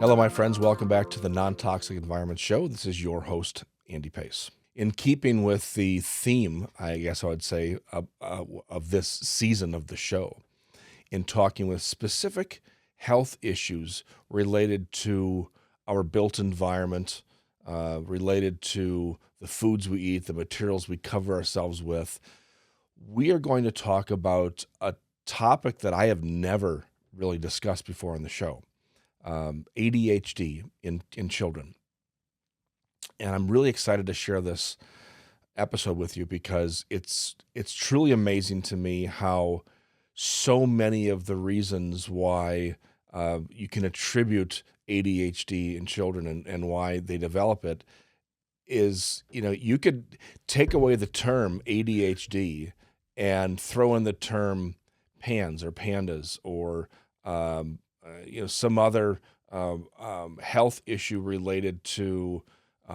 Hello, my friends. Welcome back to the Non-Toxic Environment Show. This is your host, Andy Pace. In keeping with the theme, I guess I would say, of this season of the show, in talking with specific health issues related to our built environment, related to the foods we eat, the materials we cover ourselves with, we are going to talk about a topic that I have never really discussed before on the show. ADHD in children. And I'm really excited to share this episode with you because it's truly amazing to me how so many of the reasons why you can attribute ADHD in children and why they develop it is, you could take away the term ADHD and throw in the term PANS or pandas or some other health issue related to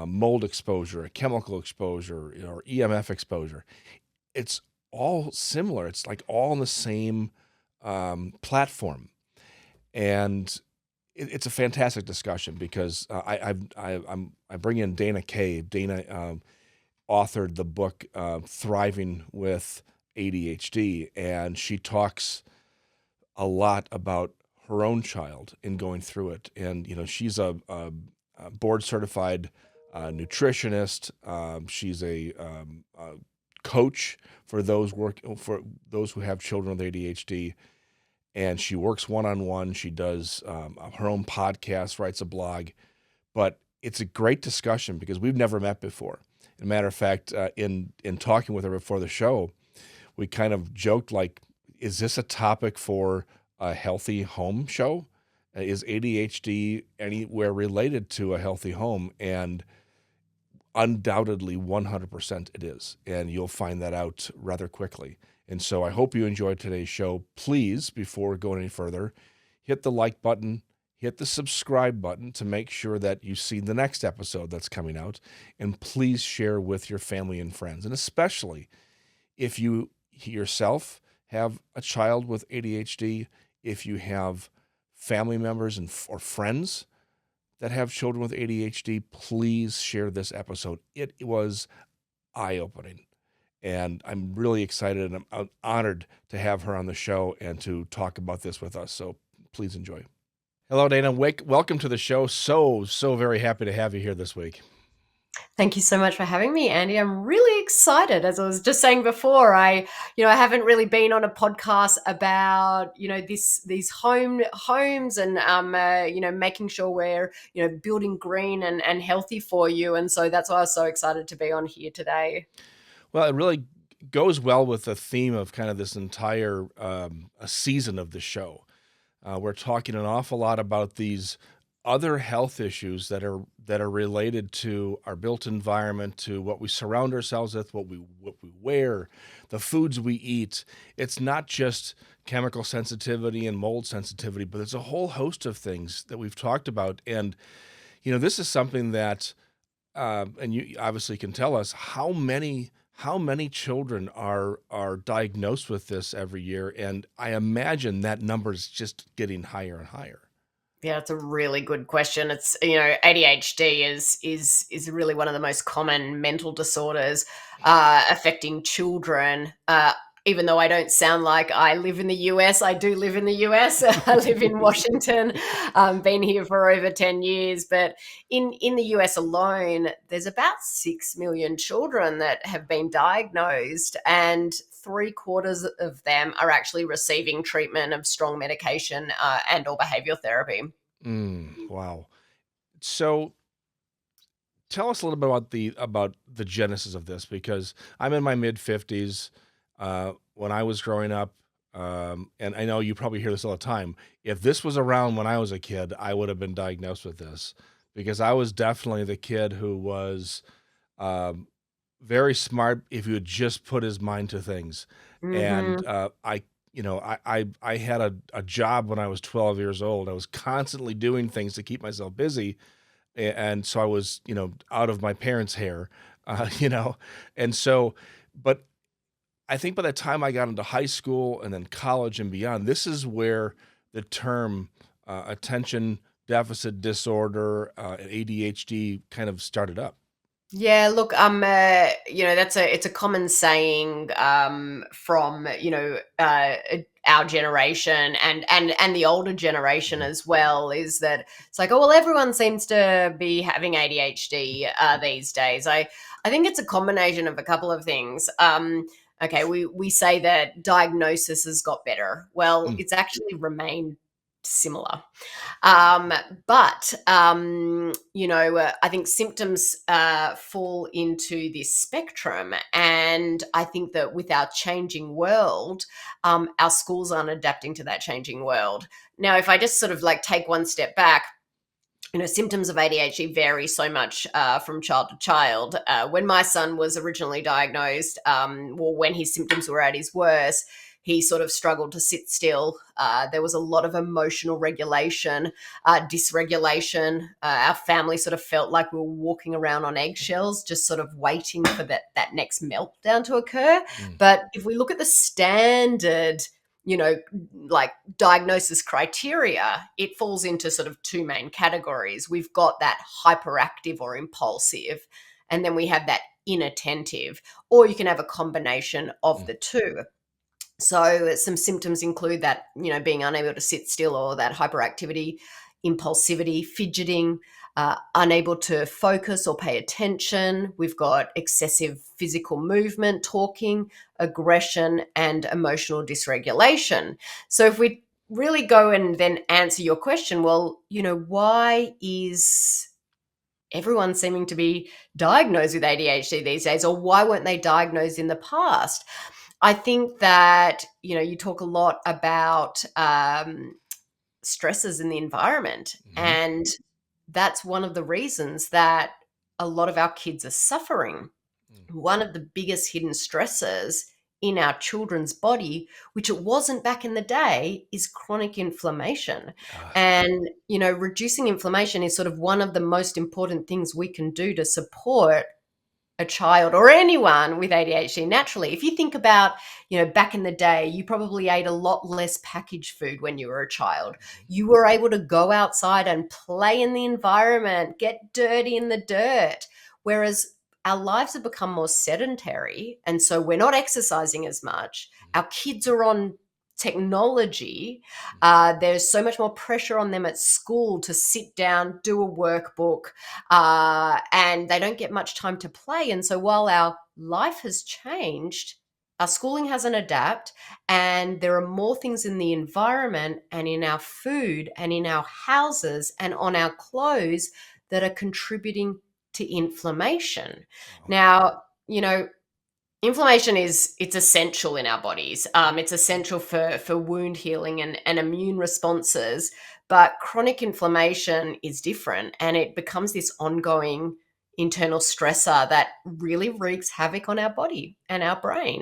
mold exposure, a chemical exposure, or EMF exposure. It's all similar. It's like all on the same platform, and it's a fantastic discussion because I bring in Dana Kay. Dana authored the book Thriving with ADHD, and she talks a lot about her own child in going through it. And, she's a board certified nutritionist. She's a coach for those who have children with ADHD. And she works one-on-one. She does her own podcast, writes a blog, but it's a great discussion because we've never met before. As a matter of fact, in talking with her before the show, we kind of joked like, is this a topic for a healthy home show? Is ADHD anywhere related to a healthy home? And undoubtedly 100% it is. And you'll find that out rather quickly. And so I hope you enjoyed today's show. Please, before going any further, hit the like button, hit the subscribe button to make sure that you see the next episode that's coming out. And please share with your family and friends. And especially if you yourself have a child with ADHD, if you have family members or friends that have children with ADHD, please share this episode. It was eye-opening, and I'm really excited and I'm honored to have her on the show and to talk about this with us. So please enjoy. Hello, Dana. Welcome to the show. So very happy to have you here this week. Thank you so much for having me, Andy. I'm really excited. As I was just saying before, I haven't really been on a podcast about, these homes and, making sure we're, building green and healthy for you. And so that's why I was so excited to be on here today. Well, it really goes well with the theme of kind of this entire a season of the show. We're talking an awful lot about these other health issues that are related to our built environment, to what we surround ourselves with, what we wear, the foods we eat. It's not just chemical sensitivity and mold sensitivity, but it's a whole host of things that we've talked about. And this is something that, and you obviously can tell us how many children are diagnosed with this every year, and I imagine that number is just getting higher and higher. Yeah, it's a really good question. It's, ADHD is really one of the most common mental disorders affecting children. Even though I don't sound like I live in the US, I do live in the US. I live in Washington, been here for over 10 years. But in the US alone, there's about 6 million children that have been diagnosed, and 3/4 of them are actually receiving treatment of strong medication and or behavioral therapy. Wow. So tell us a little bit about the genesis of this, because I'm in my mid-50s. When I was growing up, and I know you probably hear this all the time, if this was around when I was a kid, I would have been diagnosed with this, because I was definitely the kid who was very smart if you would just put his mind to things. And I had a job when I was 12 years old. I was constantly doing things to keep myself busy. And so I was, out of my parents' hair, and so, but I think by the time I got into high school and then college and beyond, this is where the term attention deficit disorder, and ADHD kind of started up? Yeah, look, it's a common saying from our generation and the older generation Mhm. as well, is that it's like, oh well, everyone seems to be having ADHD these days. I think it's a combination of a couple of things. Okay, we say that diagnosis has got better. Well, Mm. it's actually remained similar. Um, but I think symptoms fall into this spectrum, and I think that with our changing world, our schools aren't adapting to that changing world. Now, if I just sort of like take one step back, symptoms of ADHD vary so much from child to child. When my son was originally diagnosed, well, when his symptoms were at his worst, he sort of struggled to sit still. There was a lot of emotional regulation, dysregulation. Our family sort of felt like we were walking around on eggshells, just sort of waiting for that next meltdown to occur. Mm. But if we look at the standard, you know, like diagnosis criteria, it falls into sort of two main categories. We've got that hyperactive or impulsive, and then we have that inattentive, or you can have a combination of Mm. the two. So some symptoms include that, being unable to sit still, or that hyperactivity, impulsivity, fidgeting, unable to focus or pay attention. We've got excessive physical movement, talking, aggression, and emotional dysregulation. So if we really go and then answer your question, well, why is everyone seeming to be diagnosed with ADHD these days, or why weren't they diagnosed in the past? I think that, you talk a lot about stresses in the environment. Mhm. And that's one of the reasons that a lot of our kids are suffering. Mm. One of the biggest hidden stresses in our children's body, which it wasn't back in the day, is chronic inflammation. Ah. And, reducing inflammation is sort of one of the most important things we can do to support a child or anyone with ADHD naturally. If you think about, back in the day, you probably ate a lot less packaged food when you were a child. Mhm. You were able to go outside and play in the environment, get dirty in the dirt. Whereas our lives have become more sedentary. And so we're not exercising as much. Mhm. Our kids are on technology. There's so much more pressure on them at school to sit down, do a workbook, and they don't get much time to play. And so while our life has changed, our schooling hasn't adapted, and there are more things in the environment and in our food and in our houses and on our clothes that are contributing to inflammation. Wow. Now, inflammation it's essential in our bodies. It's essential for wound healing and immune responses. But chronic inflammation is different, and it becomes this ongoing internal stressor that really wreaks havoc on our body and our brain.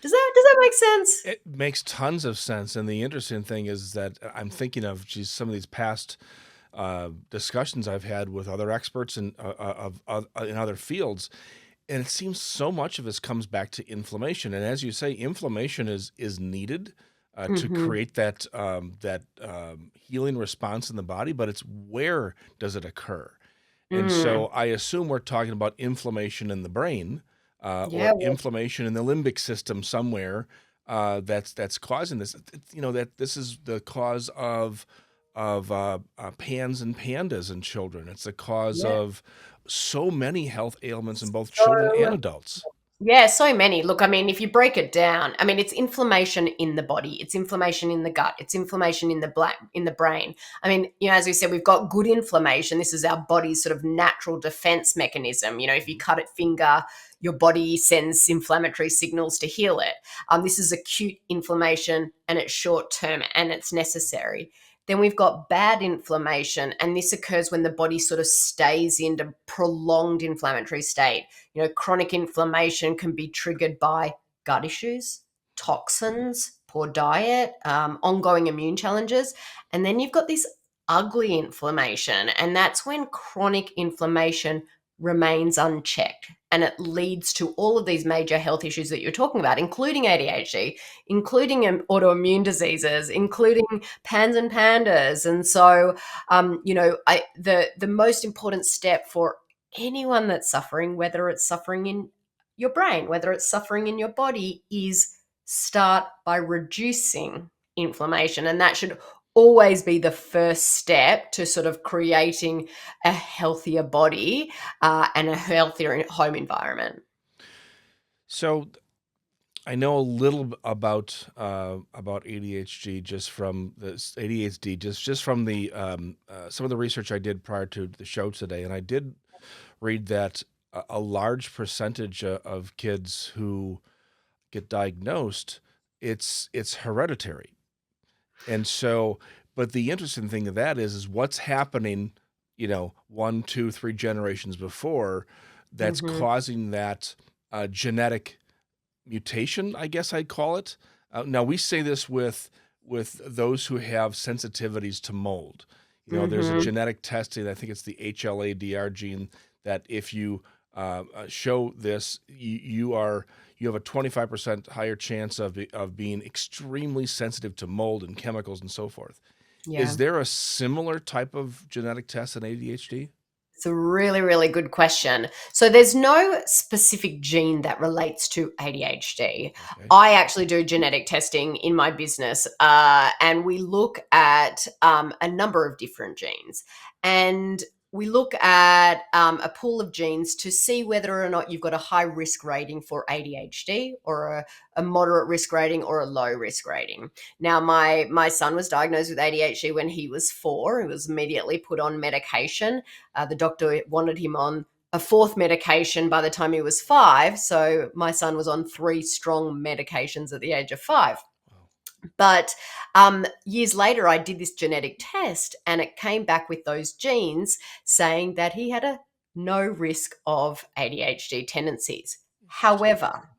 Does that make sense? It makes tons of sense, and the interesting thing is that I'm thinking of, geez, some of these past discussions I've had with other experts in other fields, and it seems so much of this comes back to inflammation. And as you say, inflammation is needed to Hmm. create that healing response in the body, but it's where does it occur? And so Mm. I assume we're talking about inflammation in the brain, Yeah. or inflammation in the limbic system somewhere, that's causing this. That this is the cause of pans and pandas in children. It's the cause Yeah. of so many health ailments in both children So and adults. Yeah, so many. Look, I mean, if you break it down, I mean, it's inflammation in the body, it's inflammation in the gut, it's inflammation in the brain. I mean, as we said, we've got good inflammation. This is our body's sort of natural defense mechanism. If you Mhm. cut a finger, your body sends inflammatory signals to heal it. This is acute inflammation, and it's short term, and it's necessary. Then we've got bad inflammation, and this occurs when the body sort of stays in a prolonged inflammatory state. Chronic inflammation can be triggered by gut issues, toxins, poor diet, ongoing immune challenges. And then you've got this ugly inflammation, and that's when chronic inflammation remains unchecked. And it leads to all of these major health issues that you're talking about, including ADHD, including autoimmune diseases, including PANS and PANDAS. And so, the most important step for anyone that's suffering, whether it's suffering in your brain, whether it's suffering in your body, is start by reducing inflammation. And that should always be the first step to sort of creating a healthier body and a healthier home environment. So I know a little about ADHD just from this ADHD just from the some of the research I did prior to the show today, and I did read that a large percentage of kids who get diagnosed, it's hereditary. And so, but the interesting thing of that is what's happening, one, two, three generations before that's Mm-hmm. causing that genetic mutation, I guess I'd call it. Now we say this with those who have sensitivities to mold. There's a Mm-hmm. genetic testing. I think it's the HLA-DR gene that if you show this, you have a 25% higher chance of being extremely sensitive to mold and chemicals and so forth. Yeah. Is there a similar type of genetic test in ADHD? It's a really, really good question. So there's no specific gene that relates to ADHD. Okay. I actually do genetic testing in my business, and we look at a number of different genes. And we look at a pool of genes to see whether or not you've got a high risk rating for ADHD or a moderate risk rating or a low risk rating. Now, my son was diagnosed with ADHD when he was 4. He was immediately put on medication. The doctor wanted him on a 4th medication by the time he was 5. So my son was on 3 strong medications at the age of 5. Wow. But years later, I did this genetic test and it came back with those genes saying that he had a no risk of ADHD tendencies. Interesting. However,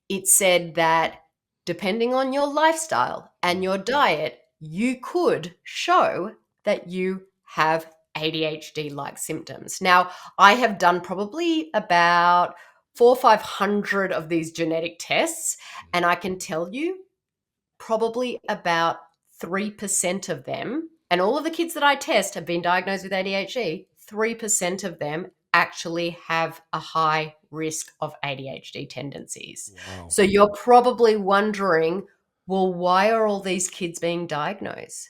it said that depending on your lifestyle and your diet, you could show that you have ADHD like symptoms. Now, I have done probably about 400 or 500 of these genetic tests, and I can tell you probably about 3% of them, and all of the kids that I test have been diagnosed with ADHD, 3% of them actually have a high risk of ADHD tendencies. Wow. So you're probably wondering, well, why are all these kids being diagnosed?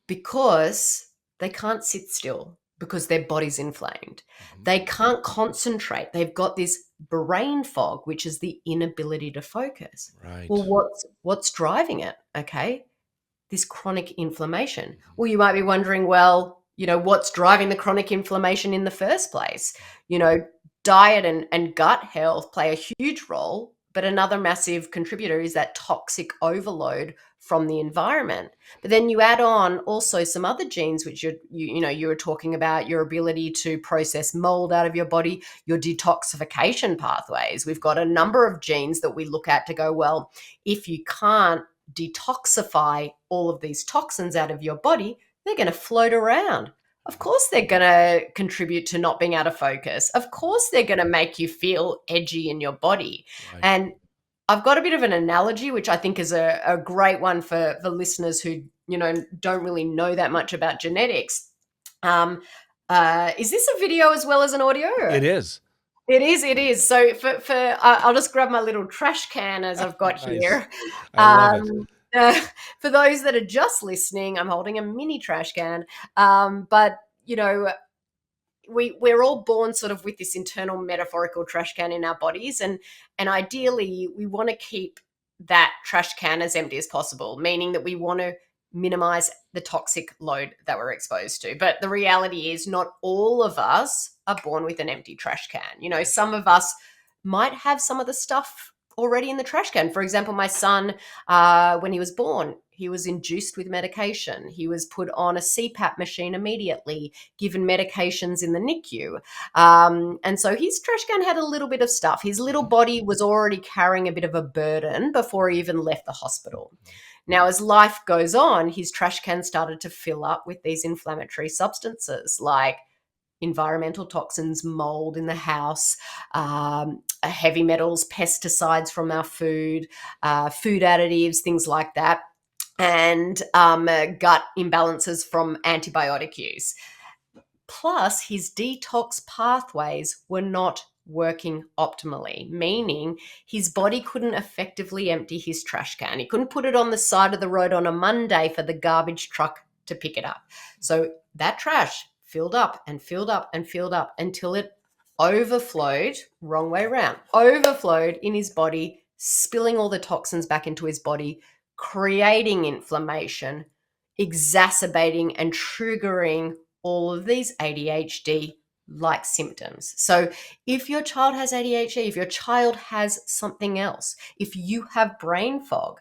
Because they can't sit still because their body's inflamed. Mhm. They can't concentrate. They've got this brain fog, which is the inability to focus. Right. Well, what's driving it? Okay, this chronic inflammation. Mhm. Well, you might be wondering, well, what's driving the chronic inflammation in the first place? Diet and gut health play a huge role, but another massive contributor is that toxic overload from the environment. But then you add on also some other genes, which you were talking about, your ability to process mold out of your body, your detoxification pathways. We've got a number of genes that we look at to go, well, if you can't detoxify all of these toxins out of your body, they're going to float around. Of course, they're going to contribute to not being out of focus. Of course, they're going to make you feel edgy in your body. Right. And I've got a bit of an analogy, which I think is a great one for listeners who, don't really know that much about genetics. Is this a video as well as an audio? It is. It is, it is. So I'll just grab my little trash can as I've got Nice. here. I love it. For those that are just listening, I'm holding a mini trash can. But we're all born sort of with this internal metaphorical trash can in our bodies, and ideally we want to keep that trash can as empty as possible, meaning that we want to minimize the toxic load that we're exposed to. But the reality is not all of us are born with an empty trash can. Some of us might have some of the stuff already in the trash can. For example, my son, when he was born, he was induced with medication. He was put on a CPAP machine immediately, given medications in the NICU. And so his trash can had a little bit of stuff. His little body was already carrying a bit of a burden before he even left the hospital. Now, as life goes on, his trash can started to fill up with these inflammatory substances like environmental toxins, mold in the house, heavy metals, pesticides from our food, food additives, things like that, and gut imbalances from antibiotic use. Plus, his detox pathways were not working optimally, meaning his body couldn't effectively empty his trash can. He couldn't put it on the side of the road on a Monday for the garbage truck to pick it up. So that trash filled up and filled up and filled up until it overflowed, wrong way around, overflowed in his body, spilling all the toxins back into his body, creating inflammation, exacerbating and triggering all of these ADHD like symptoms. So, if your child has ADHD, if your child has something else, if you have brain fog,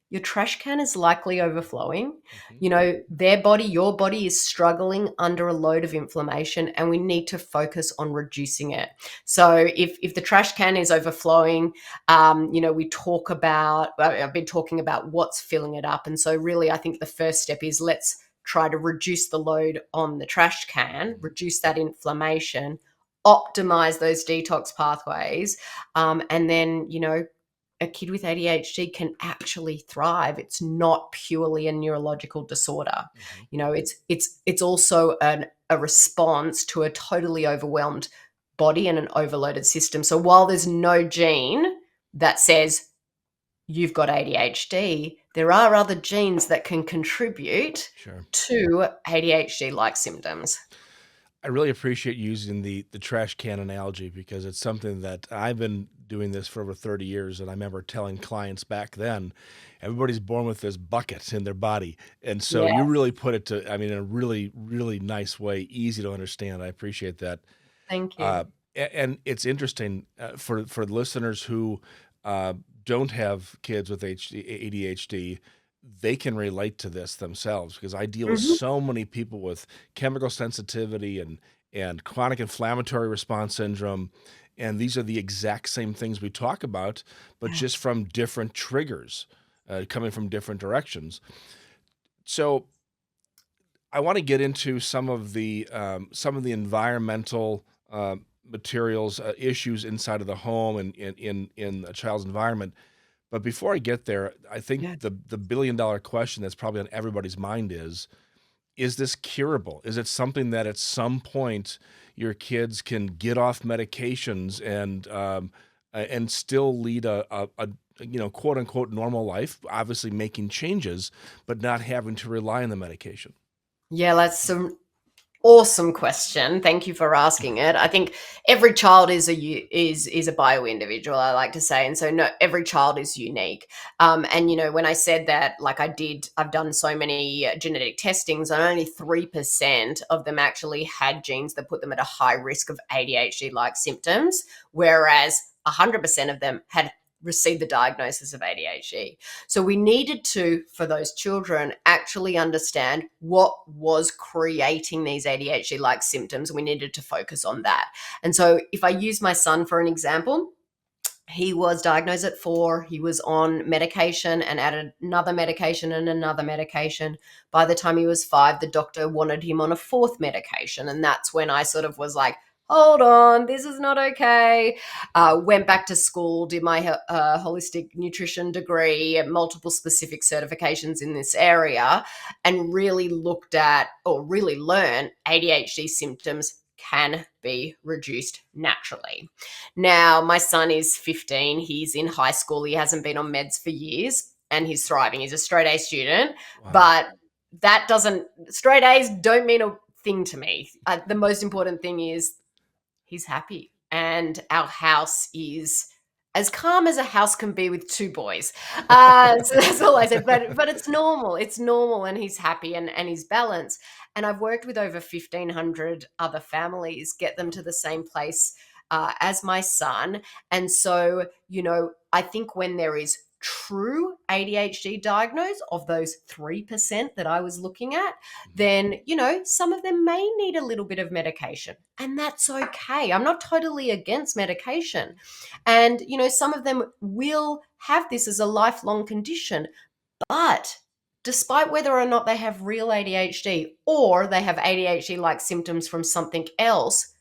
your trash can is likely overflowing. Mhm. You know, their body, your body is struggling under a load of inflammation, and we need to focus on reducing it. So if the trash can is overflowing, you know, we talk about, I've been talking about what's filling it up. And so really, I think the first step is let's try to reduce the load on the trash can, reduce that inflammation, optimize those detox pathways, and then, you know, a kid with ADHD can actually thrive. It's not purely a neurological disorder. Mhm. You know, it's also a response to a totally overwhelmed body and an overloaded system. So while there's no gene that says you've got ADHD, there are other genes that can contribute Sure. to ADHD like symptoms. I really appreciate using the trash can analogy because it's something that I've been doing this for over 30 years, and I remember telling clients back then, everybody's born with this bucket in their body, and so Yeah, you really put it to, I mean, in a really, really nice way, easy to understand. I appreciate that. thank Uh, you. and it's interesting for listeners who uh, don't have kids with ADHD, they can relate to this themselves because I deal with Mhm. so many people with chemical sensitivity and chronic inflammatory response syndrome, and these are the exact same things we talk about, but Yeah. just from different triggers, coming from different directions. So I want to get into some of the environmental materials issues inside of the home and in a child's environment. But before I get there, I think Yeah. the $1 billion question that's probably on everybody's mind is this curable? Is it something that at some point your kids can get off medications and still lead a you know, quote unquote normal life, obviously making changes, but not having to rely on the medication? Yeah, that's some awesome question. Thank you for asking it. I think every child is is a bio individual, I like to say, and so no, every child is unique. And you know, when I said that, like I've done so many genetic testings, and only 3% of them actually had genes that put them at a high risk of ADHD-like symptoms, whereas 100% of them had received the diagnosis of ADHD. So we needed to, for those children, actually understand what was creating these ADHD like symptoms. We needed to focus on that. And so if I use my son for an example, he was diagnosed at 4. He was on medication and added another medication and another medication. By the time he was 5, the doctor wanted him on a fourth medication. And that's when I sort of was like, hold on, this is not okay. Went back to school, did my holistic nutrition degree, multiple specific certifications in this area, and really looked at or really learned ADHD symptoms can be reduced naturally. Now, my son is 15. He's in high school. He hasn't been on meds for years and he's thriving. He's a straight A student, Wow. but that doesn't, straight A's don't mean a thing to me. The most important thing is he's happy and our house is as calm as a house can be with 2 boys. So that's all I said. But it's normal. It's normal, and he's happy and he's balanced. And I've worked with over 1,500 other families, get them to the same place as my son. And so, you know, I think when there is true ADHD diagnosed of those 3% that I was looking at, Mhm. then, you know, some of them may need a little bit of medication, and that's okay. I'm not totally against medication. And, you know, some of them will have this as a lifelong condition, but despite whether or not they have real ADHD or they have ADHD like symptoms from something else,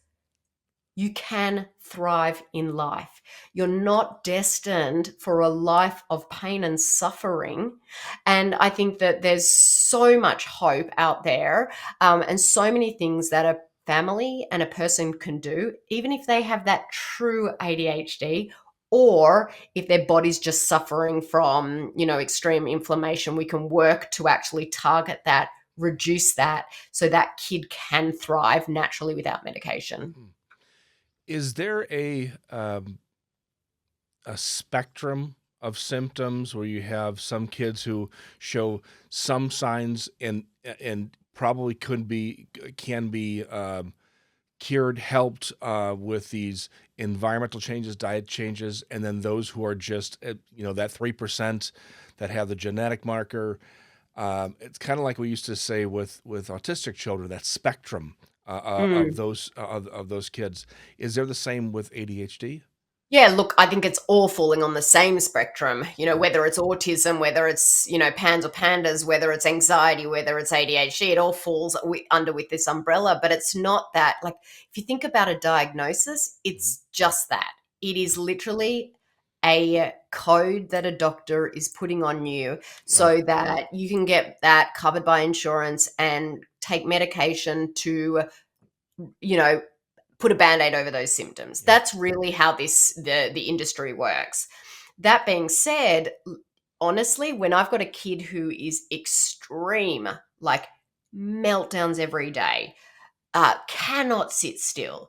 you can thrive in life. You're not destined for a life of pain and suffering. And I think that there's so much hope out there, and so many things that a family and a person can do, even if they have that true ADHD, or if their body's just suffering from, extreme inflammation. We can work to actually target that, reduce that, so that kid can thrive naturally without medication. Is there a spectrum of symptoms where you have some kids who show some signs and probably can be cured, helped with these environmental changes, diet changes, and then those who are just that 3% that have the genetic marker? It's kind of like we used to say with autistic children, that spectrum Mm. of those kids. Is there the same with ADHD? Yeah, look, I think it's all falling on the same spectrum, Okay. whether it's autism, whether it's, PANS or PANDAS, whether it's anxiety, whether it's ADHD, it all falls under with this umbrella. But it's not that, like, if you think about a diagnosis, Mhm. it's just that. It Yeah. is literally a code that a doctor is putting on you Right. so that you can get that covered by insurance and take medication to, you know, put a band-aid over those symptoms. Yeah. That's really how the industry works. That being said, honestly, when I've got a kid who is extreme, like meltdowns every day, cannot sit still,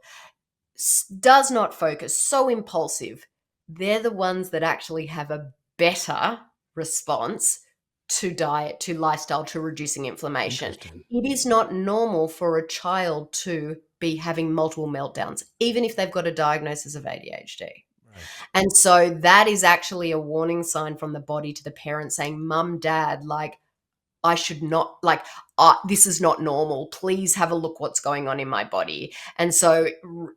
does not focus, so impulsive, they're the ones that actually have a better response to diet, to lifestyle, to reducing inflammation. Interesting. It is not normal for a child to be having multiple meltdowns, even if they've got a diagnosis of ADHD. Right. And so that is actually a warning sign from the body to the parent saying, Mum, Dad, like, I should not, like, this is not normal. Please have a look what's going on in my body. And so,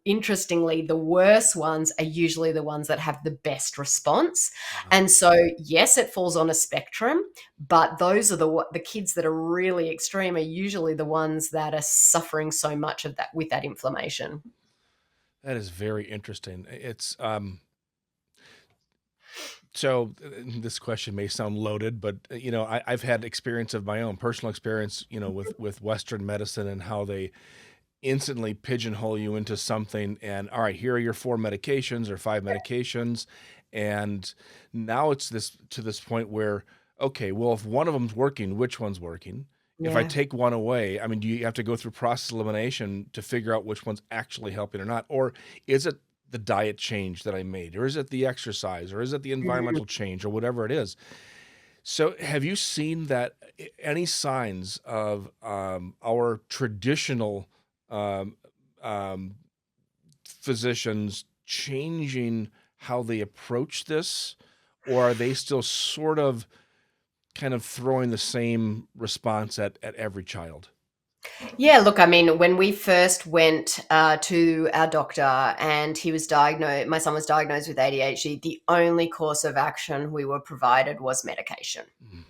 interestingly, the worst ones are usually the ones that have the best response. Wow. And so, yes, it falls on a spectrum, but those are the kids that are really extreme are usually the ones that are suffering so much of that with that inflammation. That is very interesting. It's so this question may sound loaded, but I've had experience of my own, personal experience, with Western medicine and how they instantly pigeonhole you into something. And all right, here are your 4 medications or 5 medications, and now it's this point where, okay, well, if one of them's working, which one's working? If I Yeah. take one away, I mean, do you have to go through process elimination to figure out which one's actually helping or not? Or is it the diet change that I made? Or is it the exercise? Or is it the Mm. environmental change or whatever it is? So have you seen that any signs of our traditional um, um, physicians changing how they approach this? Or are they still sort of kind of throwing the same response at every child? Yeah, look, I mean, when we first went to our doctor and he was diagnosed, my son was diagnosed with ADHD, the only course of action we were provided was medication. Mm.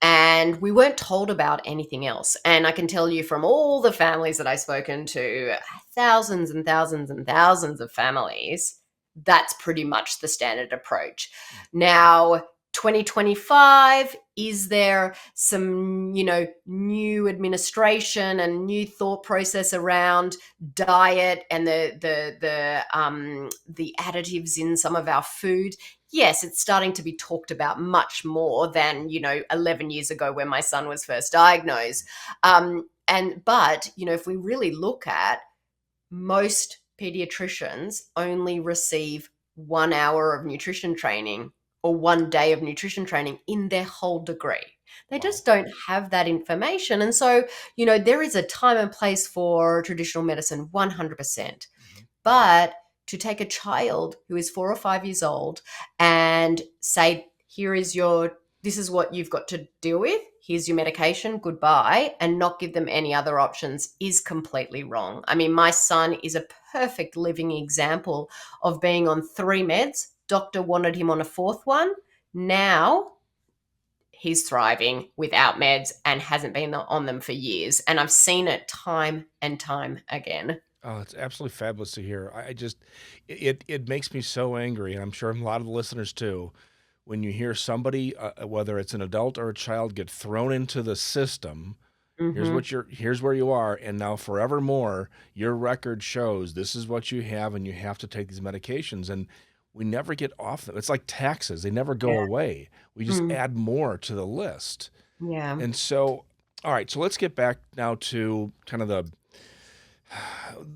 And we weren't told about anything else. And I can tell you from all the families that I've spoken to, thousands and thousands and thousands of families, that's pretty much the standard approach. Now, 2025, is there some, new administration and new thought process around diet and the additives in some of our food? Yes, it's starting to be talked about much more than 11 years ago when my son was first diagnosed. But if we really look at, most pediatricians only receive 1 hour of nutrition training or 1 day of nutrition training in their whole degree. They Wow. just don't have that information. And so, there is a time and place for traditional medicine, 100%. Mhm. But to take a child who is 4 or 5 years old and say, this is what you've got to deal with, here's your medication, goodbye, and not give them any other options is completely wrong. I mean, my son is a perfect living example of being on 3 meds. Doctor wanted him on a 4th one. Now he's thriving without meds and hasn't been on them for years. And I've seen it time and time again. Oh, it's absolutely fabulous to hear. I just it makes me so angry, and I'm sure a lot of the listeners too, when you hear somebody, whether it's an adult or a child, get thrown into the system. Hmm. Here's where you are, and now forevermore, your record shows this is what you have, and you have to take these medications, and we never get off them. It's like taxes; they never go Yeah. away. We just Mm. add more to the list. Yeah. And so, all right, so let's get back now to kind of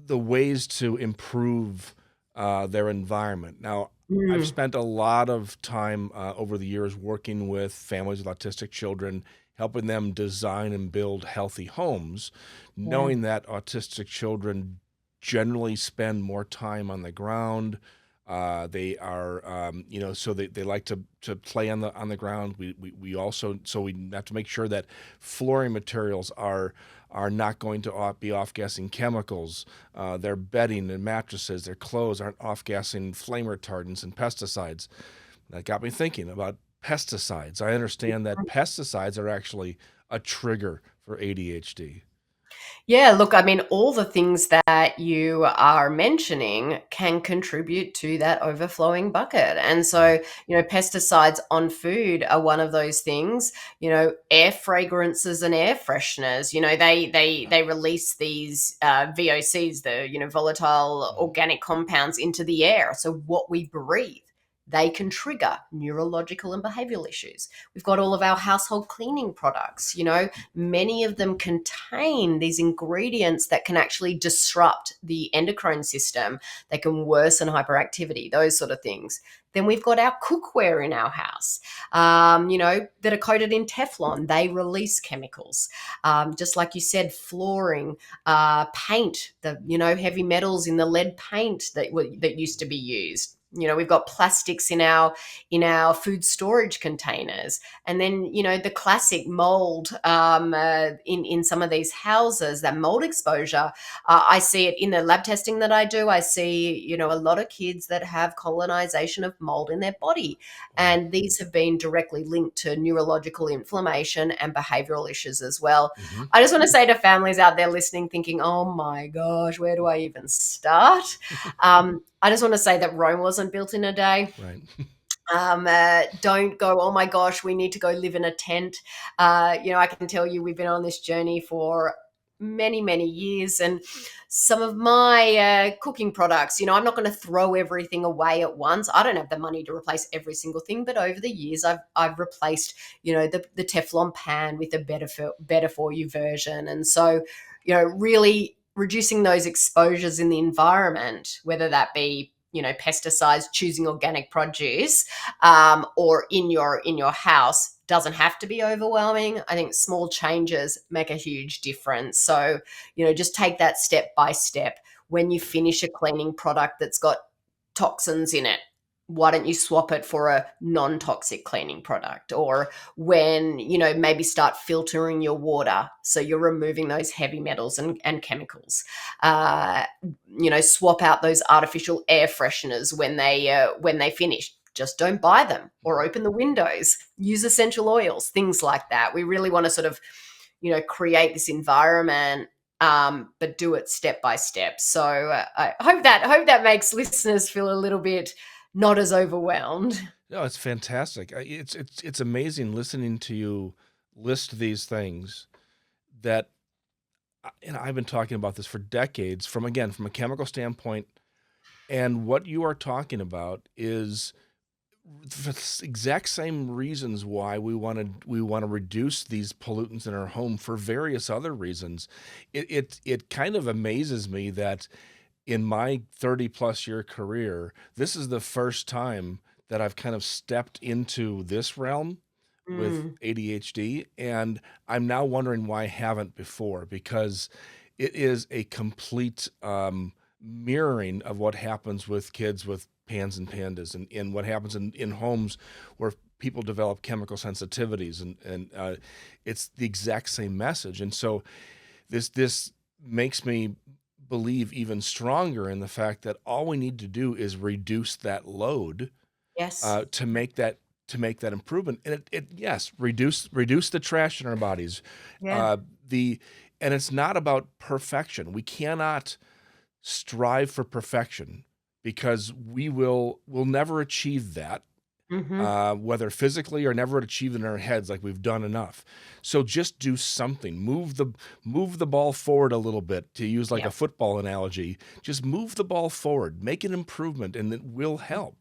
the ways to improve their environment. Now, I've Mm. spent a lot of time over the years working with families with autistic children, helping them design and build healthy homes, Yeah. knowing that autistic children generally spend more time on the ground. They are, so they like to play on the ground. We also so we have to make sure that flooring materials are not going to be off-gassing chemicals. Their bedding and mattresses, their clothes aren't off-gassing flame retardants and pesticides. That got me thinking about pesticides. I understand that pesticides are actually a trigger for ADHD. Yeah, look, I mean, all the things that you are mentioning can contribute to that overflowing bucket. And Mm, so, pesticides on food are one of those things. Air fragrances and air fresheners, they release these VOCs, the volatile mhm, organic compounds into the air. So what we breathe. They can trigger neurological and behavioral issues. We've got all of our household cleaning products, many of them contain these ingredients that can actually disrupt the endocrine system. They can worsen hyperactivity, those sort of things. Then we've got our cookware in our house, that are coated in Teflon. They release chemicals. Just like you said, flooring, paint, the heavy metals in the lead paint that used to be used. We've got plastics in our food storage containers, and then the classic mold in some of these houses. That mold exposure, I see it in the lab testing that I do. I see a lot of kids that have colonization of mold in their body, wow. and these have been directly linked to neurological inflammation and behavioral issues as well. Hmm. I just want to say to families out there listening, thinking, oh my gosh, where do I even start? I just want to say that Rome wasn't built in a day. Right. Don't go, oh my gosh, we need to go live in a tent. I can tell you we've been on this journey for many, many years. And some of my cooking products, I'm not going to throw everything away at once. I don't have the money to replace every single thing. But over the years, I've replaced, the Teflon pan with a better for you version. And so, really reducing those exposures in the environment, whether that be pesticides, choosing organic produce, or in your house, doesn't have to be overwhelming. I think small changes make a huge difference. So just take that step by step. When you finish a cleaning product that's got toxins in it, why don't you swap it for a non-toxic cleaning product? Or when maybe start filtering your water so you're removing those heavy metals and chemicals. uh, Swap out those artificial air fresheners when they finish. Just don't buy them, or open the windows, use essential oils, things like that. We really want to sort of create this environment, but do it step by step. So I hope that makes listeners feel a little bit not as overwhelmed. No, it's fantastic. It's amazing listening to you list these things that I've been talking about this for decades from a chemical standpoint, and what you are talking about is the exact same reasons why we want to reduce these pollutants in our home for various other reasons. It kind of amazes me that in my 30 plus year career, this is the first time that I've kind of stepped into this realm with Mm, ADHD. And I'm now wondering why I haven't before, because it is a complete mirroring of what happens with kids with pans and pandas, and what happens in homes where people develop chemical sensitivities. And it's the exact same message. And so this makes me believe even stronger in the fact that all we need to do is reduce that load yes. to make that to make that improvement. And it yes, reduce the trash in our bodies. Yeah. Uh, the and it's not about perfection. We cannot strive for perfection because we'll never achieve that, Mhm. whether physically or never achieve it in our heads like we've done enough. So just do something. Move the ball forward a little bit, to use like Yeah. a football analogy. Just move the ball forward, make an improvement, and it will help.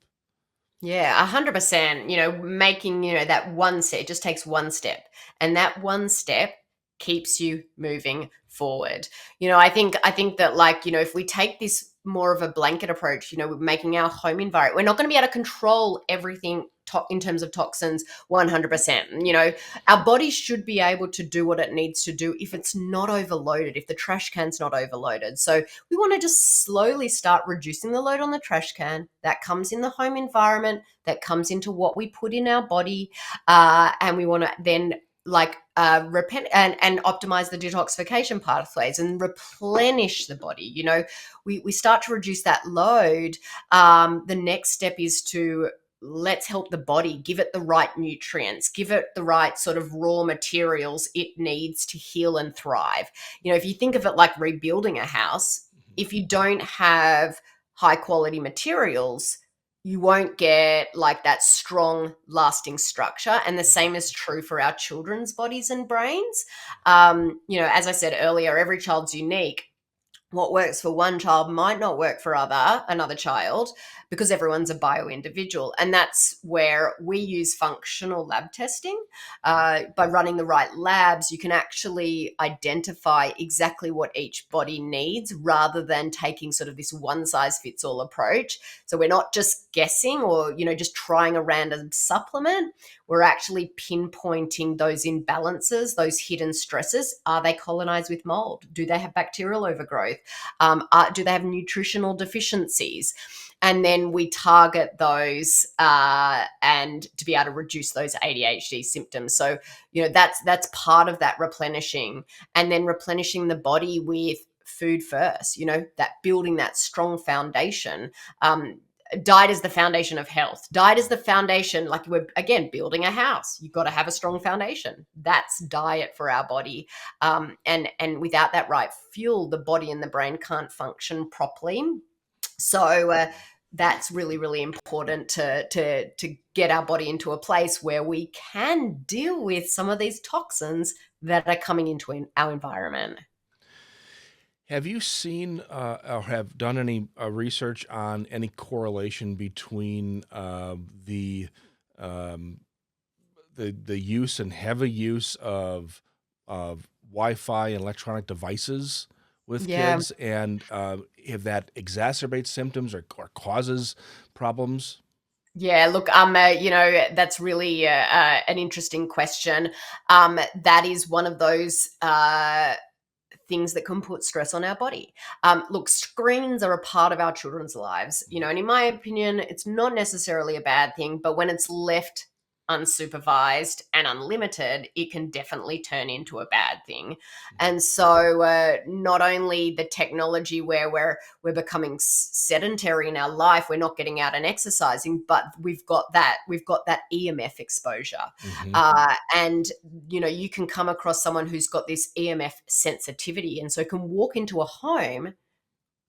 Yeah, 100%. Making, that one step, it just takes one step. And that one step keeps you moving forward. I think that, like, if we take this more of a blanket approach, making our home environment, we're not going to be able to control everything in terms of toxins 100%. Our body should be able to do what it needs to do if it's not overloaded, if the trash can's not overloaded. So we want to just slowly start reducing the load on the trash can. That comes in the home environment, that comes into what we put in our body. And we want to then, like, repent and optimize the detoxification pathways and replenish the body. We start to reduce that load. The next step is to, let's help the body, give it the right nutrients, give it the right sort of raw materials it needs to heal and thrive. If you think of it like rebuilding a house, if you don't have high quality materials, you won't get like that strong lasting structure. And the same is true for our children's bodies and brains. As I said earlier, every child's unique. What works for one child might not work for another child, because everyone's a bio individual. And that's where we use functional lab testing. By running the right labs, you can actually identify exactly what each body needs, rather than taking sort of this one size fits all approach. So we're not just guessing, or just trying a random supplement. We're actually pinpointing those imbalances, those hidden stresses. Are they colonized with mold? Do they have bacterial overgrowth? Do they have nutritional deficiencies? And then we target those, and to be able to reduce those ADHD symptoms. So that's part of that replenishing, and then replenishing the body with food first. That building that strong foundation. Diet is the foundation of health. Diet is the foundation. Like, we're, again, building a house, you've got to have a strong foundation. That's diet for our body. And without that right fuel, the body and the brain can't function properly. So that's really, really important to get our body into a place where we can deal with some of these toxins that are coming into our environment. Have you seen or have done any research on any correlation between um, the use and heavy use of Wi-Fi and electronic devices with Yeah. kids, and if that exacerbates symptoms or causes problems? Yeah, look, that's really an interesting question. That is one of those things that can put stress on our body. Look, screens are a part of our children's lives, and in my opinion, it's not necessarily a bad thing, but when it's left unsupervised and unlimited, it can definitely turn into a bad thing. And so, not only the technology where we're becoming sedentary in our life, we're not getting out and exercising, but we've got that EMF exposure. Hmm. And you can come across someone who's got this EMF sensitivity, and so can walk into a home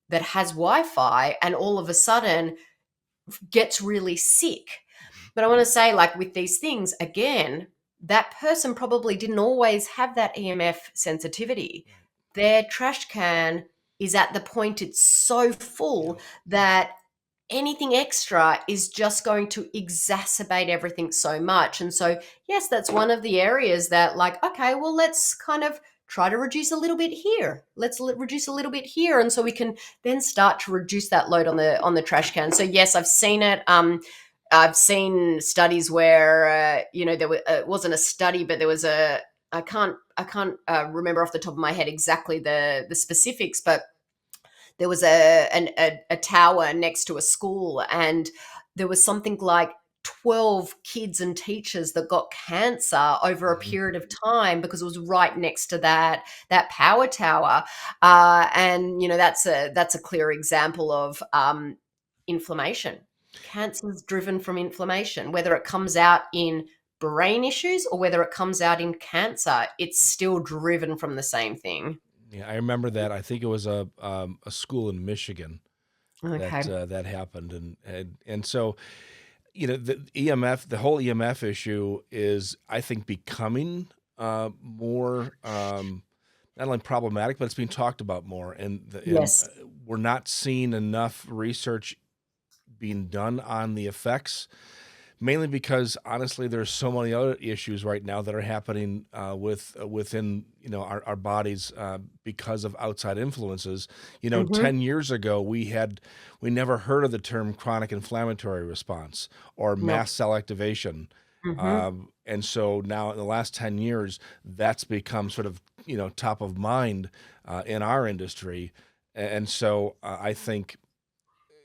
that has Wi-Fi and all of a sudden gets really sick. But I want to say, like, with these things, again, that person probably didn't always have that EMF sensitivity. Their trash can is at the point it's so full Yep. that anything extra is just going to exacerbate everything so much. And so, yes, that's one of the areas that, like, okay, well, let's kind of try to reduce a little bit here. Let's reduce a little bit here, and so we can then start to reduce that load on the trash can. So yes, I've seen it. I've seen studies where it wasn't a study, but there was a, I can't remember off the top of my head exactly the specifics, but there was a tower next to a school, and there was something like 12 kids and teachers that got cancer over a Hmm. period of time because it was right next to that power tower. And that's a clear example of inflammation. Cancer's driven from inflammation, whether it comes out in brain issues or whether it comes out in cancer, it's still driven from the same thing. Yeah, I remember that. I think it was a school in Michigan that Okay. that happened, and so the EMF, the whole EMF issue is, I think, becoming more not only problematic, but it's being talked about more, Yes. we're not seeing enough research being done on the effects, mainly because honestly, there's so many other issues right now that are happening within our bodies because of outside influences. Mhm. 10 years ago, we never heard of the term chronic inflammatory response or No. mast cell activation. Mhm. And so now in the last 10 years, that's become sort of top of mind in our industry. And so I think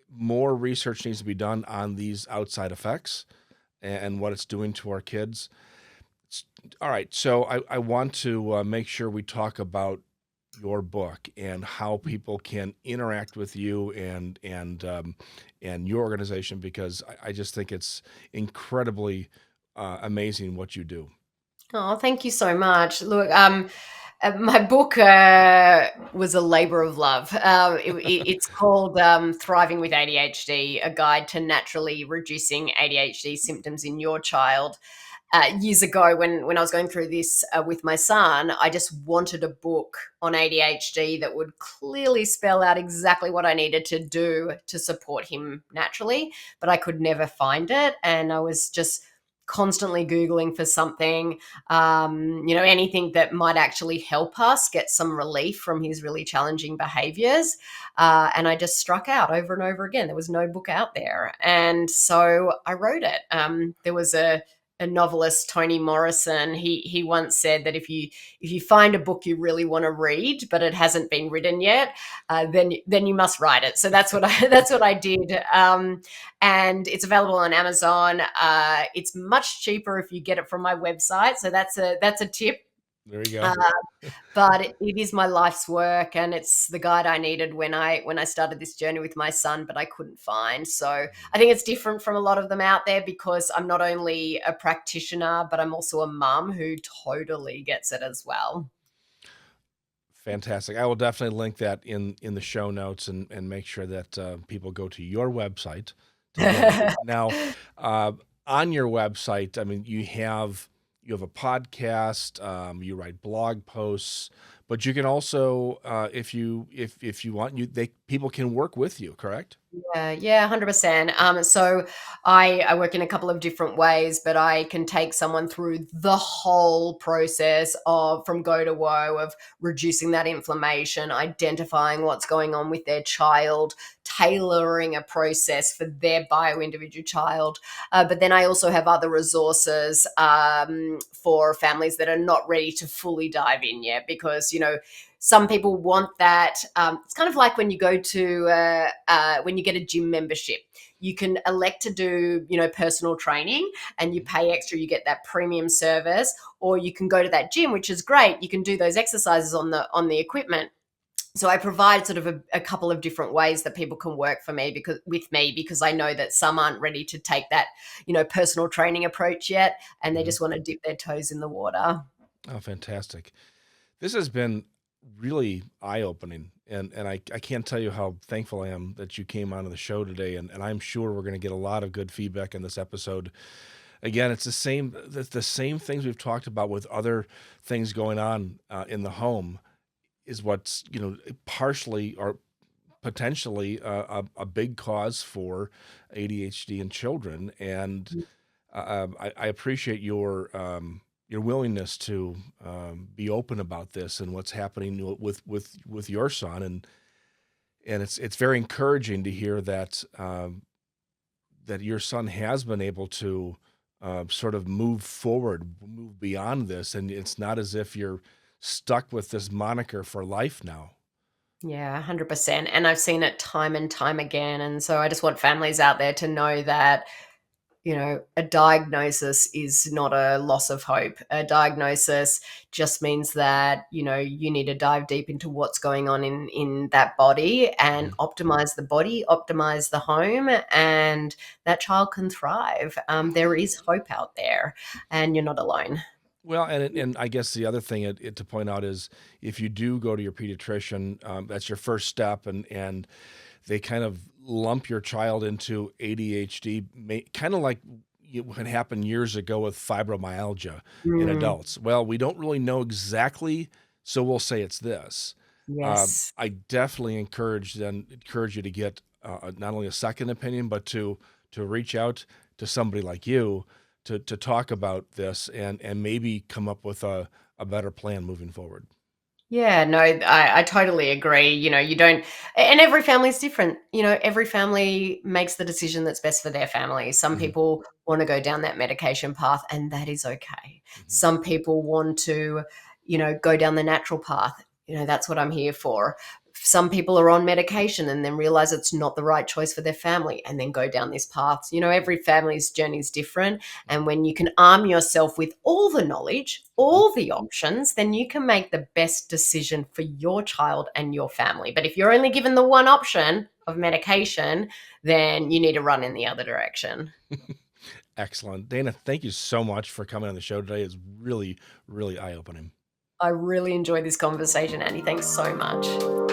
more research needs to be done on these outside effects and what it's doing to our kids. All right, so I want to make sure we talk about your book and how people can interact with you and your organization, because I just think it's incredibly amazing what you do. Oh, thank you so much. Look, my book was a labor of love. It's called Thriving with ADHD, A Guide to Naturally Reducing ADHD Symptoms in Your Child. Years ago, when I was going through this with my son, I just wanted a book on ADHD that would clearly spell out exactly what I needed to do to support him naturally, but I could never find it. And I was just constantly Googling for something, anything that might actually help us get some relief from his really challenging behaviors. And I just struck out over and over again. There was no book out there. And so I wrote it. There was a novelist, Toni Morrison. He once said that if you find a book you really want to read but it hasn't been written yet, then you must write it. So that's what I that's what I did. And it's available on Amazon. It's much cheaper if you get it from my website. So that's a tip. There you Uh, go. but it is my life's work, and it's the guide I needed when I started this journey with my son, but I couldn't find. So I think it's different from a lot of them out there because I'm not only a practitioner, but I'm also a mum who totally gets it as well. Fantastic. I will definitely link that in the show notes and make sure that people go to your website to get it. Now, uh, on your website, I mean, you have a podcast, you write blog posts, but you can also, if you want, they people can work with you, correct? Yeah, 100%. So I work in a couple of different ways, but I can take someone through the whole process of from go to woe of reducing that inflammation, identifying what's going on with their child, tailoring a process for their bio individual child. But then I also have other resources for families that are not ready to fully dive in yet because, some people want that. It's kind of like when you go to when you get a gym membership. You can elect to do, personal training, and you Mhm. pay extra. You get that premium service, or you can go to that gym, which is great. You can do those exercises on the equipment. So I provide sort of a couple of different ways that people can work for me because I know that some aren't ready to take that, personal training approach yet, and they Mhm. just want to dip their toes in the water. Oh, fantastic. This has been really eye-opening, and I can't tell you how thankful I am that you came onto the show today, and I'm sure we're gonna get a lot of good feedback in this episode. Again, it's the same things we've talked about with other things going on, in the home is what's, partially or potentially a big cause for ADHD in children, and I appreciate your willingness to be open about this and what's happening with your son, and it's very encouraging to hear that that your son has been able to sort of move forward, move beyond this, and it's not as if you're stuck with this moniker for life now. Yeah, 100%. And I've seen it time and time again. And so I just want families out there to know that a diagnosis is not a loss of hope. A diagnosis just means that, you need to dive deep into what's going on in that body and Mhm. optimize the body, optimize the home, and that child can thrive. There is hope out there, and you're not alone. Well, and I guess the other thing to point out is if you do go to your pediatrician, that's your first step, and they kind of lump your child into ADHD, kind of like what happened years ago with fibromyalgia in Mm, adults. Well, we don't really know exactly, so we'll say it's this. yes. I definitely encourage you to get not only a second opinion, but to reach out to somebody like you to talk about this and maybe come up with a better plan moving forward. Yeah, no, I totally agree. You don't, and every family's different. Every family makes the decision that's best for their family. Some Mhm, people want to go down that medication path, and that is okay. mhm, Some people want to, go down the natural path. That's what I'm here for. Some people are on medication and then realize it's not the right choice for their family and then go down this path. Every family's journey is different. And when you can arm yourself with all the knowledge, mhm. all the options, then you can make the best decision for your child and your family. But if you're only given the one option of medication, then you need to run in the other direction. Excellent. Dana, thank you so much for coming on the show today. It's really, really eye opening. I really enjoyed this conversation, Annie. Thanks so much.